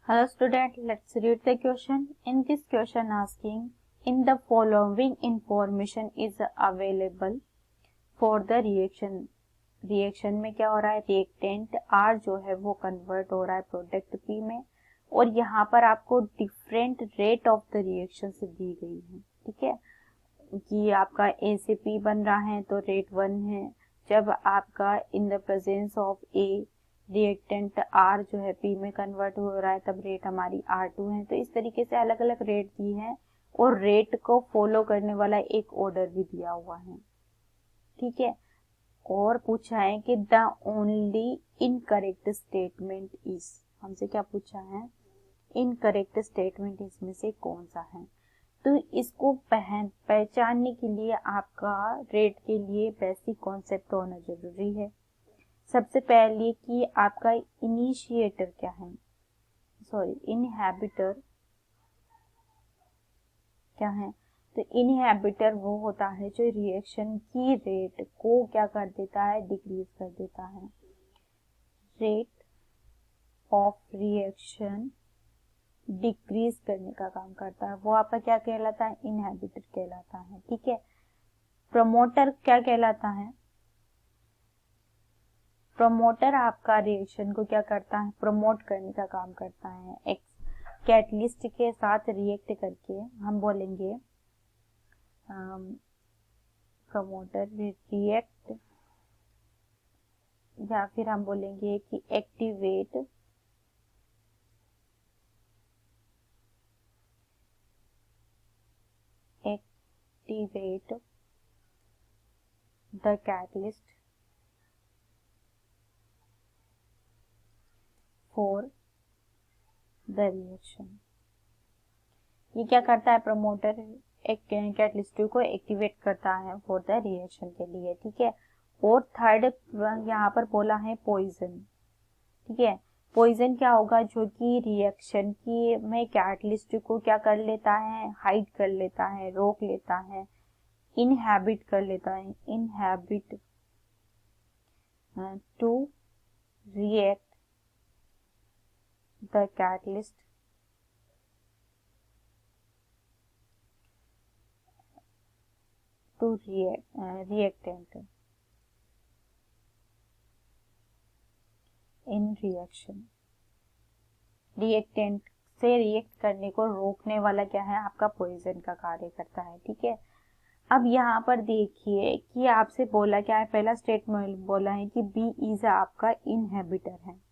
Hello student, let's read the question. In this question asking, in the following information is available for the reaction. Reaction में क्या हो रहा है, reactant R जो है वो कन्वर्ट हो रहा है प्रोडक्ट P में, और यहाँ पर आपको different rate of the reaction से दी गई है। ठीक है, कि आपका A से P बन रहा है तो रेट 1 है, जब आपका in the presence of A reactant R जो है P में कन्वर्ट हो रहा है तब रेट हमारी R2 है। तो इस तरीके से अलग अलग रेट दी है और रेट को फॉलो करने वाला एक ऑर्डर भी दिया हुआ है। ठीक है, और पूछा है कि the only incorrect statement is, हमसे क्या पूछा है, इनकरेक्ट स्टेटमेंट इसमें से कौन सा है। तो इसको पहचानने के लिए आपका रेट के लिए बेसिक कॉन्सेप्ट होना जरूरी है। सबसे पहले कि आपका इनिशिएटर क्या है, इनहिबिटर क्या है। तो इनहिबिटर वो होता है जो रिएक्शन की रेट को क्या कर देता है, डिक्रीज कर देता है। रेट ऑफ रिएक्शन डिक्रीज करने का काम करता है, वो आपका क्या कहलाता है, इनहिबिटर कहलाता है। ठीक है, प्रमोटर क्या कहलाता है, प्रमोटर आपका रिएक्शन को क्या करता है, प्रमोट करने का काम करता है। एक्स कैटलिस्ट के साथ रिएक्ट करके हम बोलेंगे प्रमोटर रिएक्ट, या फिर हम बोलेंगे कि activate the catalyst for the reaction. ये क्या करता है, प्रमोटर एक कैटलिस्ट को एक्टिवेट करता है फॉर द रिएक्शन के लिए। ठीक है, और थर्ड यहाँ पर बोला है पॉइजन। ठीक है, पॉइजन क्या होगा, जो कि रिएक्शन की में कैटलिस्ट को क्या कर लेता है, हाइड कर लेता है, रोक लेता है, इनहैबिट कर लेता है, inhibit to react the catalyst to reactant in reaction. Reactant से रिएक्ट करने को रोकने वाला क्या है, आपका पॉइजन का कार्य करता है। ठीक है, अब यहाँ पर देखिए कि आपसे बोला क्या है, पहला स्टेटमेंट बोला है कि बी इज आपका इनहिबिटर है।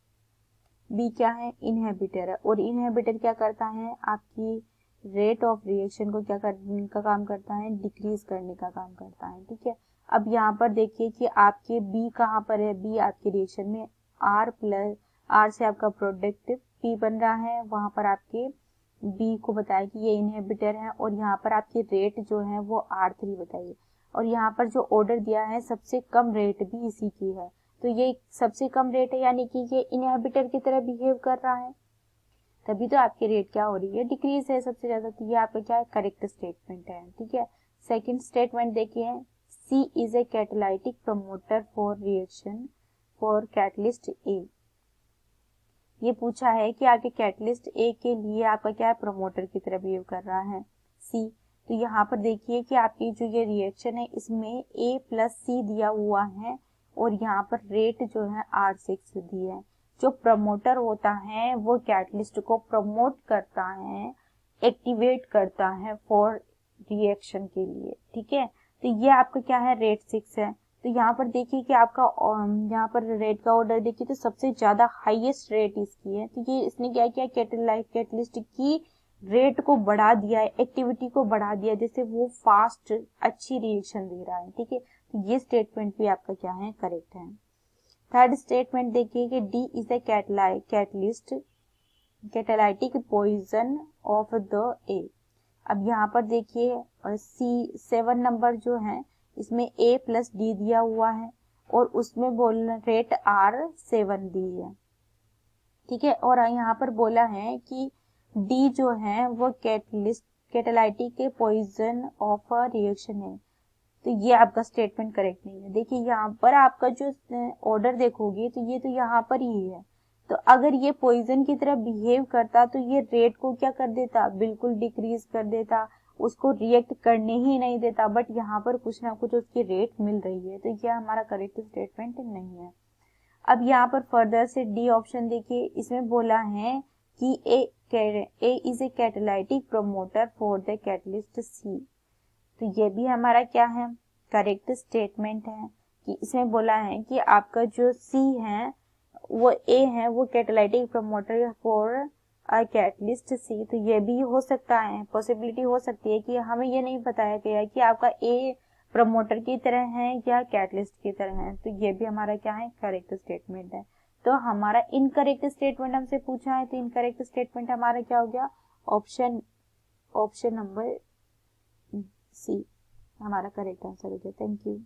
बी क्या है, इनहिबिटर है, और इनहिबिटर क्या करता है, आपकी रेट ऑफ रिएक्शन को क्या करने का काम करता है, डिक्रीज करने का काम करता है। ठीक है, अब यहाँ पर देखिए कि आपके बी कहाँ पर है, बी आपके रिएक्शन में आर से आपका प्रोडक्ट पी बन रहा है, वहां पर आपके बी को बताया कि ये इनहिबिटर है, और यहाँ पर आपकी रेट जो है वो R3 बताइए, और यहाँ पर जो ऑर्डर दिया है सबसे कम रेट भी इसी की है, तो ये सबसे कम रेट है, यानी कि ये इनहिबिटर की तरह बिहेव कर रहा है, तभी तो आपकी रेट क्या हो रही है, डिक्रीज है सबसे ज्यादा। तो ये आपका क्या है, करेक्ट स्टेटमेंट है। ठीक है, सेकंड स्टेटमेंट देखिए, C is a catalytic promoter for reaction for catalyst A. ये पूछा है कि आपके कैटलिस्ट ए के लिए आपका क्या है, प्रमोटर की तरह बिहेव कर रहा है सी। तो यहाँ पर देखिए कि आपकी जो ये रिएक्शन है इसमें A प्लस सी दिया हुआ है, और यहाँ पर रेट जो है R6 दी है। जो प्रमोटर होता है वो कैटलिस्ट को प्रमोट करता है, एक्टिवेट करता है फॉर रिएक्शन के लिए। ठीक है, तो ये आपका क्या है, रेट 6 है। तो यहाँ पर देखिए कि आपका यहाँ पर रेट का ऑर्डर देखिए तो सबसे ज्यादा हाईएस्ट रेट इसकी है। तो ये इसने क्या किया, कैटलिस्ट की रेट को बढ़ा दिया है, एक्टिविटी को बढ़ा दिया, जैसे वो फास्ट अच्छी रिएक्शन दे रहा है। ठीक है, तो ये स्टेटमेंट भी आपका क्या है, करेक्ट है। थर्ड स्टेटमेंट देखिए कि D is a catalyst catalytic poison of the A. अब यहाँ पर देखिए सी 7 नंबर जो है इसमें A प्लस डी दिया हुआ है, और उसमें बोलना रेट R7 दी है। ठीक है, और यहाँ पर बोला है कि D जो है वो कैटालिटिक के पॉइजन ऑफ अ रिएक्शन है। तो ये आपका स्टेटमेंट करेक्ट नहीं है। देखिए यहाँ पर आपका जो ऑर्डर देखोगे तो ये तो यहाँ पर ही है, तो अगर ये पॉइजन की तरह बिहेव करता तो ये रेट को क्या कर देता, बिल्कुल डिक्रीज कर देता, उसको रिएक्ट करने ही नहीं देता, बट यहाँ पर कुछ ना कुछ उसकी रेट मिल रही है, तो ये हमारा करेक्ट स्टेटमेंट नहीं है। अब यहाँ पर फर्दर से डी ऑप्शन देखिए, इसमें बोला है कि A is a catalytic promoter for the catalyst C, तो ये भी हमारा क्या है, करेक्ट स्टेटमेंट है। कि इसमें बोला है कि आपका जो सी है वो ए है, वो catalytic promoter for a catalyst C, तो ये भी हो सकता है, पॉसिबिलिटी हो सकती है कि हमें ये नहीं बताया गया कि आपका ए प्रमोटर की तरह है या कैटलिस्ट की तरह है, तो ये भी हमारा क्या है, करेक्ट स्टेटमेंट है। तो हमारा इनकरेक्ट स्टेटमेंट हमसे पूछा है, तो इनकरेक्ट स्टेटमेंट हमारा क्या हो गया, ऑप्शन नंबर सी हमारा करेक्ट आंसर हो गया। Thank you.